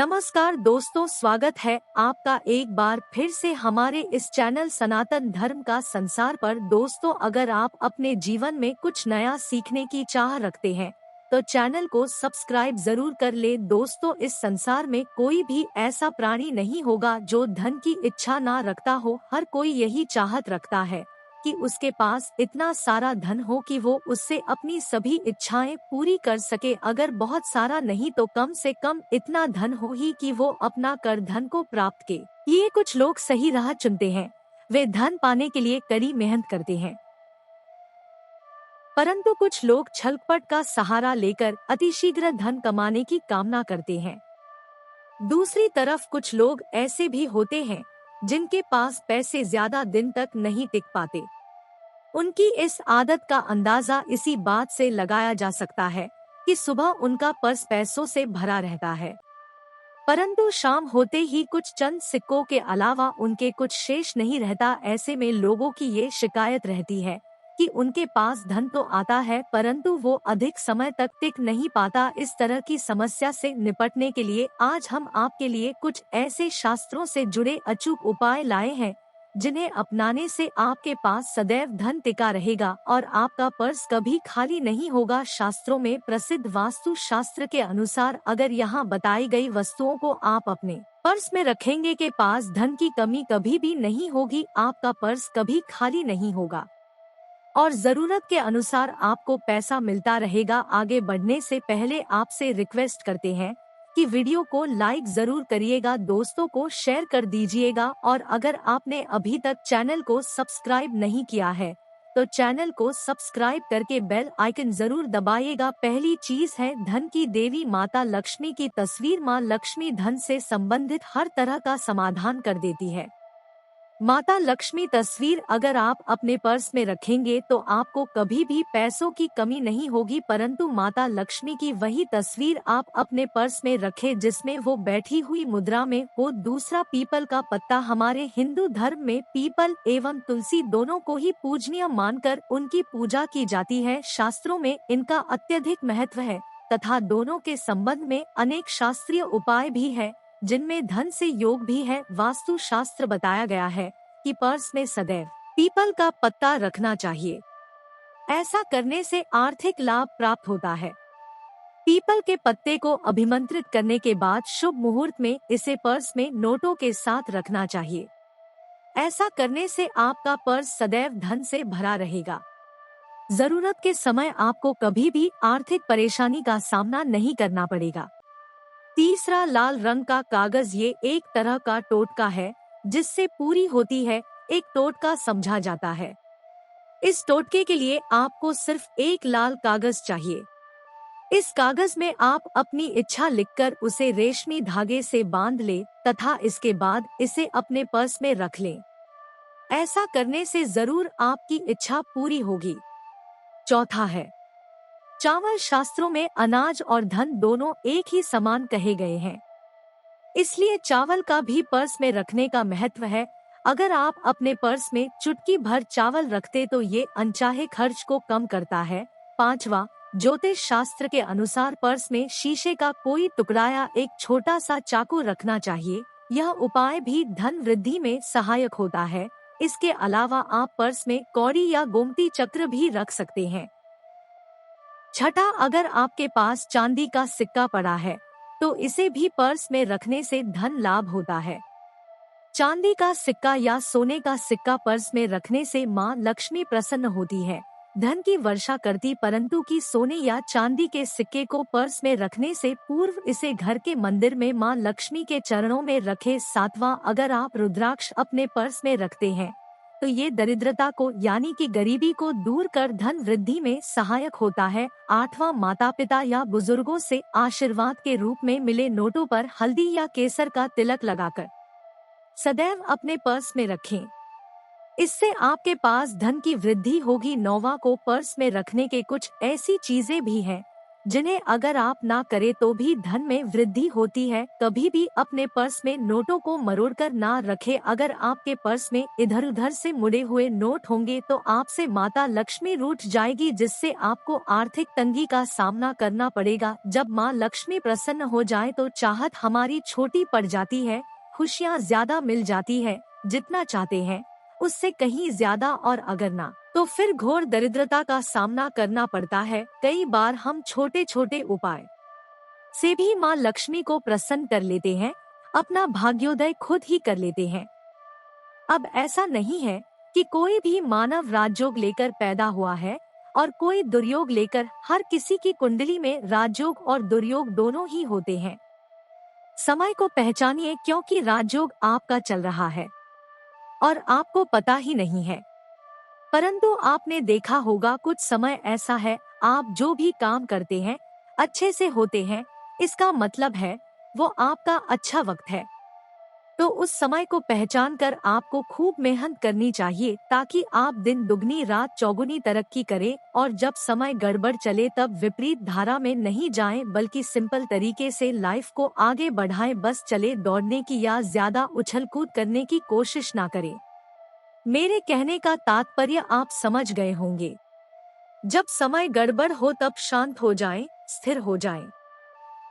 नमस्कार दोस्तों, स्वागत है आपका एक बार फिर से हमारे इस चैनल सनातन धर्म का संसार पर। दोस्तों, अगर आप अपने जीवन में कुछ नया सीखने की चाह रखते हैं तो चैनल को सब्सक्राइब जरूर कर ले। दोस्तों, इस संसार में कोई भी ऐसा प्राणी नहीं होगा जो धन की इच्छा ना रखता हो। हर कोई यही चाहत रखता है कि उसके पास इतना सारा धन हो कि वो उससे अपनी सभी इच्छाएं पूरी कर सके। अगर बहुत सारा नहीं तो कम से कम इतना धन हो ही कि वो अपना कर धन को प्राप्त के। ये कुछ लोग सही राह चुनते हैं, वे धन पाने के लिए कड़ी मेहनत करते हैं, परंतु कुछ लोग छलकपट का सहारा लेकर अतिशीघ्र धन कमाने की कामना करते हैं। दूसरी तरफ कुछ लोग ऐसे भी होते हैं जिनके पास पैसे ज्यादा दिन तक नहीं टिक पाते। उनकी इस आदत का अंदाजा इसी बात से लगाया जा सकता है कि सुबह उनका पर्स पैसों से भरा रहता है, परंतु शाम होते ही कुछ चंद सिक्कों के अलावा उनके कुछ शेष नहीं रहता। ऐसे में लोगों की ये शिकायत रहती है कि उनके पास धन तो आता है परंतु वो अधिक समय तक टिक नहीं पाता। इस तरह की समस्या से निपटने के लिए आज हम आपके लिए कुछ ऐसे शास्त्रों से जुड़े अचूक उपाय लाए हैं जिन्हें अपनाने से आपके पास सदैव धन टिका रहेगा और आपका पर्स कभी खाली नहीं होगा। शास्त्रों में प्रसिद्ध वास्तु शास्त्र के अनुसार अगर यहाँ बताई गई वस्तुओं को आप अपने पर्स में रखेंगे के पास धन की कमी कभी भी नहीं होगी, आपका पर्स कभी खाली नहीं होगा और जरूरत के अनुसार आपको पैसा मिलता रहेगा। आगे बढ़ने से पहले आपसे रिक्वेस्ट करते हैं कि वीडियो को लाइक जरूर करिएगा, दोस्तों को शेयर कर दीजिएगा और अगर आपने अभी तक चैनल को सब्सक्राइब नहीं किया है तो चैनल को सब्सक्राइब करके बेल आइकन जरूर दबाइएगा। पहली चीज है धन की देवी माता लक्ष्मी की तस्वीर। माँ लक्ष्मी धन से संबंधित हर तरह का समाधान कर देती है। माता लक्ष्मी तस्वीर अगर आप अपने पर्स में रखेंगे तो आपको कभी भी पैसों की कमी नहीं होगी, परंतु माता लक्ष्मी की वही तस्वीर आप अपने पर्स में रखें जिसमें वो बैठी हुई मुद्रा में हो। दूसरा, पीपल का पत्ता। हमारे हिंदू धर्म में पीपल एवं तुलसी दोनों को ही पूजनीय मानकर उनकी पूजा की जाती है। शास्त्रों में इनका अत्यधिक महत्व है तथा दोनों के संबंध में अनेक शास्त्रीय उपाय भी है जिनमें धन से योग भी है। वास्तु शास्त्र बताया गया है कि पर्स में सदैव पीपल का पत्ता रखना चाहिए, ऐसा करने से आर्थिक लाभ प्राप्त होता है। पीपल के पत्ते को अभिमंत्रित करने के बाद शुभ मुहूर्त में इसे पर्स में नोटों के साथ रखना चाहिए। ऐसा करने से आपका पर्स सदैव धन से भरा रहेगा। जरूरत के समय आपको कभी भी आर्थिक परेशानी का सामना नहीं करना पड़ेगा। तीसरा, लाल रंग का कागज। ये एक तरह का टोटका है जिससे पूरी होती है एक टोटका समझा जाता है। इस टोटके के लिए आपको सिर्फ एक लाल कागज चाहिए। इस कागज में आप अपनी इच्छा लिखकर उसे रेशमी धागे से बांध ले तथा इसके बाद इसे अपने पर्स में रख लें। ऐसा करने से जरूर आपकी इच्छा पूरी होगी। चौथा है चावल। शास्त्रों में अनाज और धन दोनों एक ही समान कहे गए हैं, इसलिए चावल का भी पर्स में रखने का महत्व है। अगर आप अपने पर्स में चुटकी भर चावल रखते तो ये अनचाहे खर्च को कम करता है। पांचवा, ज्योतिष शास्त्र के अनुसार पर्स में शीशे का कोई टुकड़ा या एक छोटा सा चाकू रखना चाहिए। यह उपाय भी धन वृद्धि में सहायक होता है। इसके अलावा आप पर्स में कौड़ी या गोमती चक्र भी रख सकते हैं। छठा, अगर आपके पास चांदी का सिक्का पड़ा है तो इसे भी पर्स में रखने से धन लाभ होता है। चांदी का सिक्का या सोने का सिक्का पर्स में रखने से माँ लक्ष्मी प्रसन्न होती है, धन की वर्षा करती, परंतु की सोने या चांदी के सिक्के को पर्स में रखने से पूर्व इसे घर के मंदिर में माँ लक्ष्मी के चरणों में रखे। सातवां, अगर आप रुद्राक्ष अपने पर्स में रखते हैं तो ये दरिद्रता को यानी कि गरीबी को दूर कर धन वृद्धि में सहायक होता है। आठवां, माता पिता या बुजुर्गों से आशीर्वाद के रूप में मिले नोटों पर हल्दी या केसर का तिलक लगाकर सदैव अपने पर्स में रखें, इससे आपके पास धन की वृद्धि होगी। नौवां को पर्स में रखने के कुछ ऐसी चीजें भी हैं जिन्हें अगर आप ना करें तो भी धन में वृद्धि होती है। कभी भी अपने पर्स में नोटों को मरोड़कर ना रखें। अगर आपके पर्स में इधर उधर से मुड़े हुए नोट होंगे तो आपसे माता लक्ष्मी रूठ जाएगी, जिससे आपको आर्थिक तंगी का सामना करना पड़ेगा। जब माँ लक्ष्मी प्रसन्न हो जाए तो चाहत हमारी छोटी पड़ जाती है, खुशियाँ ज्यादा मिल जाती है, जितना चाहते हैं उससे कहीं ज्यादा, और अगर ना तो फिर घोर दरिद्रता का सामना करना पड़ता है। कई बार हम छोटे छोटे उपाय से भी माँ लक्ष्मी को प्रसन्न कर लेते हैं, अपना भाग्योदय खुद ही कर लेते हैं। अब ऐसा नहीं है कि कोई भी मानव राजयोग लेकर पैदा हुआ है और कोई दुर्योग लेकर। हर किसी की कुंडली में राजयोग और दुर्योग दोनों ही होते हैं। समय को पहचानिए, क्योंकि राजयोग आपका चल रहा है और आपको पता ही नहीं है। परंतु आपने देखा होगा कुछ समय ऐसा है, आप जो भी काम करते हैं अच्छे से होते हैं, इसका मतलब है वो आपका अच्छा वक्त है। तो उस समय को पहचान कर आपको खूब मेहनत करनी चाहिए, ताकि आप दिन दुगनी रात चौगुनी तरक्की करें। और जब समय गड़बड़ चले तब विपरीत धारा में नहीं जाएं, बल्कि सिंपल तरीके से लाइफ को आगे बढ़ाएं। बस चले दौड़ने की या ज्यादा उछल कूद करने की कोशिश ना करें। मेरे कहने का तात्पर्य आप समझ गए होंगे। जब समय गड़बड़ हो तब शांत हो जाएं, स्थिर हो जाएं,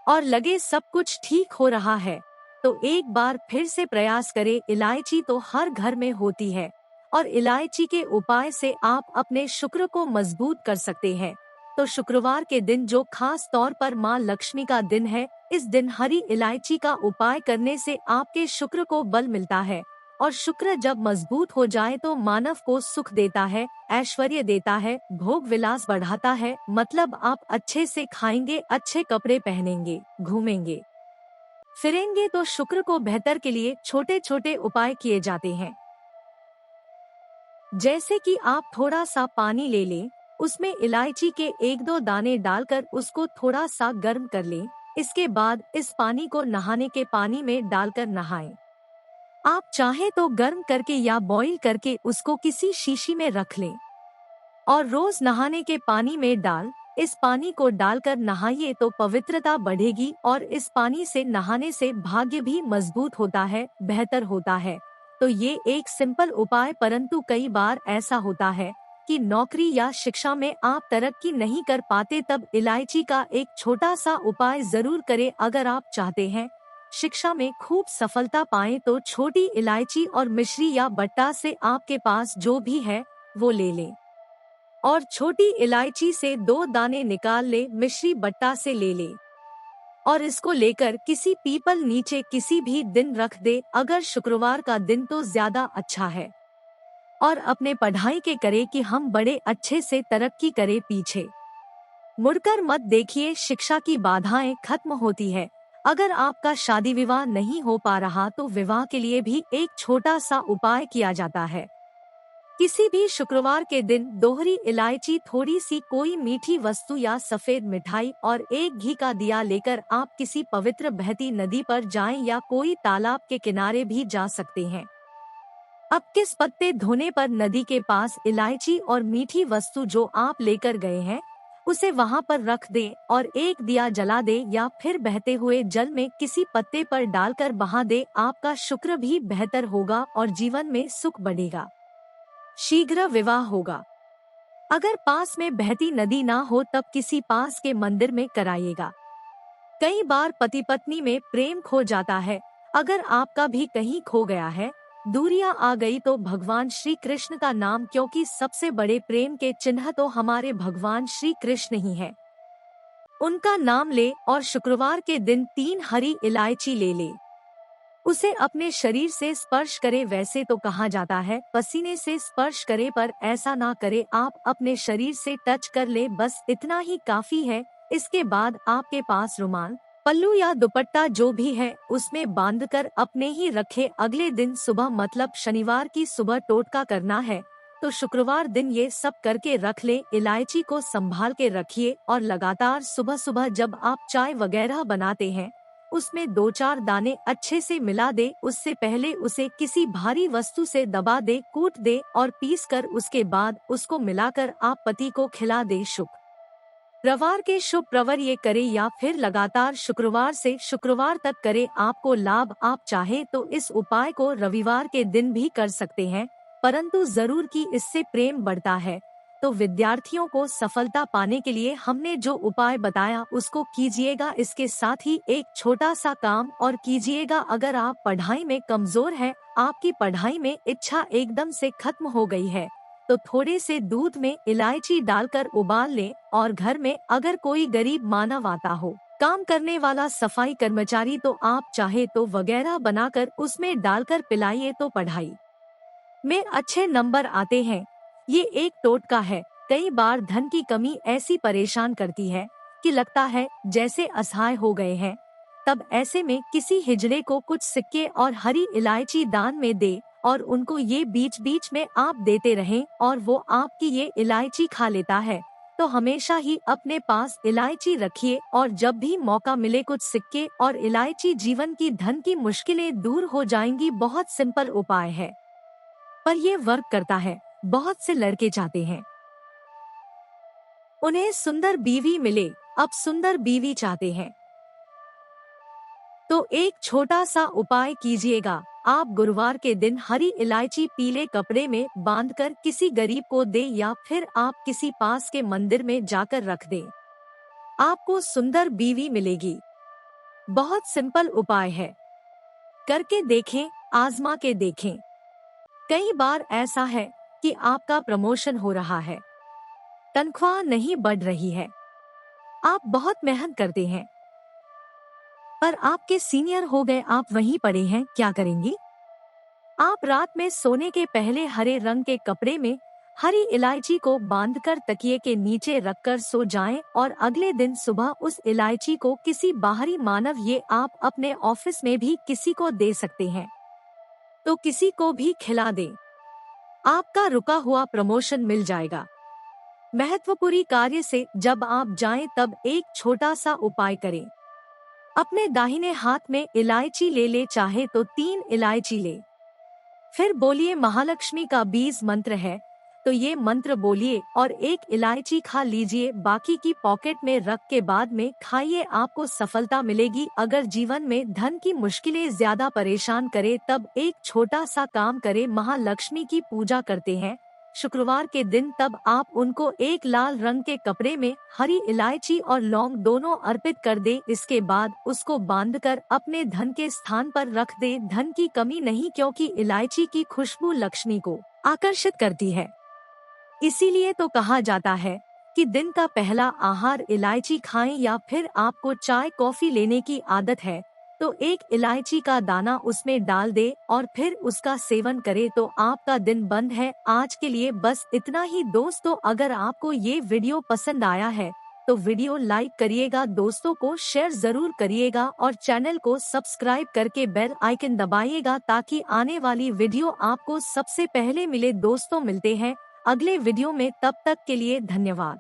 और लगे सब कुछ ठीक हो रहा है तो एक बार फिर से प्रयास करें। इलायची तो हर घर में होती है और इलायची के उपाय से आप अपने शुक्र को मजबूत कर सकते हैं। तो शुक्रवार के दिन, जो खास तौर पर माँ लक्ष्मी का दिन है, इस दिन हरी इलायची का उपाय करने से आपके शुक्र को बल मिलता है। और शुक्र जब मजबूत हो जाए तो मानव को सुख देता है, ऐश्वर्य देता है, भोग विलास बढ़ाता है। मतलब आप अच्छे से खाएंगे, अच्छे कपड़े पहनेंगे, घूमेंगे फिरेंगे। तो शुक्र को बेहतर के लिए छोटे छोटे उपाय किए जाते हैं, जैसे कि आप थोड़ा सा पानी ले लें, उसमें इलायची के एक दो दाने डालकर उसको थोड़ा सा गर्म कर लें। इसके बाद इस पानी को नहाने के पानी में डालकर नहाएं। आप चाहे तो गर्म करके या बॉईल करके उसको किसी शीशी में रख लें और रोज नहाने के पानी में इस पानी को डालकर नहाइए तो पवित्रता बढ़ेगी। और इस पानी से नहाने से भाग्य भी मजबूत होता है, बेहतर होता है। तो ये एक सिंपल उपाय, परंतु कई बार ऐसा होता है कि नौकरी या शिक्षा में आप तरक्की नहीं कर पाते, तब इलायची का एक छोटा सा उपाय जरूर करें। अगर आप चाहते हैं शिक्षा में खूब सफलता पाएं तो छोटी इलायची और मिश्री या बट्टा से आपके पास जो भी है वो ले लें और छोटी इलायची से दो दाने निकाल ले, मिश्री बट्टा से ले ले और इसको लेकर किसी पीपल नीचे किसी भी दिन रख दे। अगर शुक्रवार का दिन तो ज्यादा अच्छा है। और अपने पढ़ाई के करे कि हम बड़े अच्छे से तरक्की करें, पीछे मुड़कर मत देखिए, शिक्षा की बाधाएं खत्म होती है। अगर आपका शादी विवाह नहीं हो पा रहा तो विवाह के लिए भी एक छोटा सा उपाय किया जाता है। किसी भी शुक्रवार के दिन दोहरी इलायची, थोड़ी सी कोई मीठी वस्तु या सफेद मिठाई और एक घी का दिया लेकर आप किसी पवित्र बहती नदी पर जाएं या कोई तालाब के किनारे भी जा सकते हैं। अब किस पत्ते धोने पर नदी के पास इलायची और मीठी वस्तु जो आप लेकर गए हैं उसे वहां पर रख दें और एक दिया जला दे या फिर बहते हुए जल में किसी पत्ते पर डालकर बहा दे। आपका शुक्र भी बेहतर होगा और जीवन में सुख बढ़ेगा, शीघ्र विवाह होगा। अगर पास में बहती नदी ना हो तब किसी पास के मंदिर में कराइएगा। कई बार पति पत्नी में प्रेम खो जाता है। अगर आपका भी कहीं खो गया है, दूरियां आ गई, तो भगवान श्री कृष्ण का नाम, क्योंकि सबसे बड़े प्रेम के चिन्ह तो हमारे भगवान श्री कृष्ण ही है, उनका नाम ले और शुक्रवार के दिन 3 हरी इलायची ले ले, उसे अपने शरीर से स्पर्श करे। वैसे तो कहा जाता है पसीने से स्पर्श करे, पर ऐसा ना करे, आप अपने शरीर से टच कर ले, बस इतना ही काफी है। इसके बाद आपके पास रुमाल, पल्लू या दुपट्टा जो भी है उसमें बांधकर अपने ही रखे। अगले दिन सुबह, मतलब शनिवार की सुबह टोटका करना है, तो शुक्रवार दिन ये सब करके रख ले। इलायची को संभाल के रखिए और लगातार सुबह सुबह जब आप चाय वगैरह बनाते हैं उसमें 2-4 दाने अच्छे से मिला दे। उससे पहले उसे किसी भारी वस्तु से दबा दे, कूट दे और पीस कर उसके बाद उसको मिलाकर आप पति को खिला दे। शुभ रविवार के शुभ प्रवर ये करें या फिर लगातार शुक्रवार से शुक्रवार तक करें, आपको लाभ। आप चाहे तो इस उपाय को रविवार के दिन भी कर सकते हैं, परंतु जरूर कि इससे प्रेम बढ़ता है। तो विद्यार्थियों को सफलता पाने के लिए हमने जो उपाय बताया उसको कीजिएगा। इसके साथ ही एक छोटा सा काम और कीजिएगा। अगर आप पढ़ाई में कमजोर हैं, आपकी पढ़ाई में इच्छा एकदम से खत्म हो गई है, तो थोड़े से दूध में इलायची डालकर उबाल लें और घर में अगर कोई गरीब मानव आता हो, काम करने वाला सफाई कर्मचारी, तो आप चाहे तो वगैरह बनाकर उसमें डालकर पिलाइए, तो पढ़ाई में अच्छे नंबर आते हैं। ये एक टोटका है। कई बार धन की कमी ऐसी परेशान करती है कि लगता है जैसे असहाय हो गए हैं। तब ऐसे में किसी हिजड़े को कुछ सिक्के और हरी इलायची दान में दे और उनको ये बीच बीच में आप देते रहें और वो आपकी ये इलायची खा लेता है। तो हमेशा ही अपने पास इलायची रखिए और जब भी मौका मिले कुछ सिक्के और इलायची, जीवन की धन की मुश्किलें दूर हो जाएंगी। बहुत सिंपल उपाय है पर ये वर्क करता है। बहुत से लड़के चाहते हैं उन्हें सुंदर बीवी मिले, अब सुंदर बीवी चाहते हैं तो एक छोटा सा उपाय कीजिएगा। आप गुरुवार के दिन हरी इलायची पीले कपड़े में बांधकर किसी गरीब को दे या फिर आप किसी पास के मंदिर में जाकर रख दें। आपको सुंदर बीवी मिलेगी। बहुत सिंपल उपाय है, करके देखें, आजमा के देखें। कई बार ऐसा है कि आपका प्रमोशन हो रहा है, तनख्वाह नहीं बढ़ रही है, आप बहुत मेहनत करते हैं पर आपके सीनियर हो गए, आप वहीं पड़े हैं, क्या करेंगे? आप रात में सोने के पहले हरे रंग के कपड़े में हरी इलायची को बांधकर तकिए के नीचे रखकर सो जाएं और अगले दिन सुबह उस इलायची को किसी बाहरी मानव, ये आप अपने ऑफिस में भी किसी को दे सकते हैं, तो किसी को भी खिला दें। आपका रुका हुआ प्रमोशन मिल जाएगा। महत्वपूर्ण कार्य से जब आप जाएं तब एक छोटा सा उपाय करें। अपने दाहिने हाथ में इलायची ले चाहे तो 3 इलायची ले, फिर बोलिए महालक्ष्मी का बीज मंत्र है तो ये मंत्र बोलिए और 1 इलायची खा लीजिए। बाकी की पॉकेट में रख के बाद में खाइए, आपको सफलता मिलेगी। अगर जीवन में धन की मुश्किलें ज्यादा परेशान करे तब एक छोटा सा काम करे। महालक्ष्मी की पूजा करते हैं शुक्रवार के दिन, तब आप उनको एक लाल रंग के कपड़े में हरी इलायची और लौंग दोनों अर्पित कर दे। इसके बाद उसको बांधकर अपने धन के स्थान पर रख दे। धन की कमी नहीं, क्योंकि इलायची की खुशबू लक्ष्मी को आकर्षित करती है। इसीलिए तो कहा जाता है कि दिन का पहला आहार इलायची खाएं। या फिर आपको चाय कॉफी लेने की आदत है तो 1 इलायची का दाना उसमें डाल दे और फिर उसका सेवन करे तो आपका दिन बंद है। आज के लिए बस इतना ही दोस्तों। अगर आपको ये वीडियो पसंद आया है तो वीडियो लाइक करिएगा, दोस्तों को शेयर जरूर करिएगा और चैनल को सब्सक्राइब करके बेल आइकन दबाइएगा ताकि आने वाली वीडियो आपको सबसे पहले मिले। दोस्तों मिलते हैं अगले वीडियो में, तब तक के लिए धन्यवाद।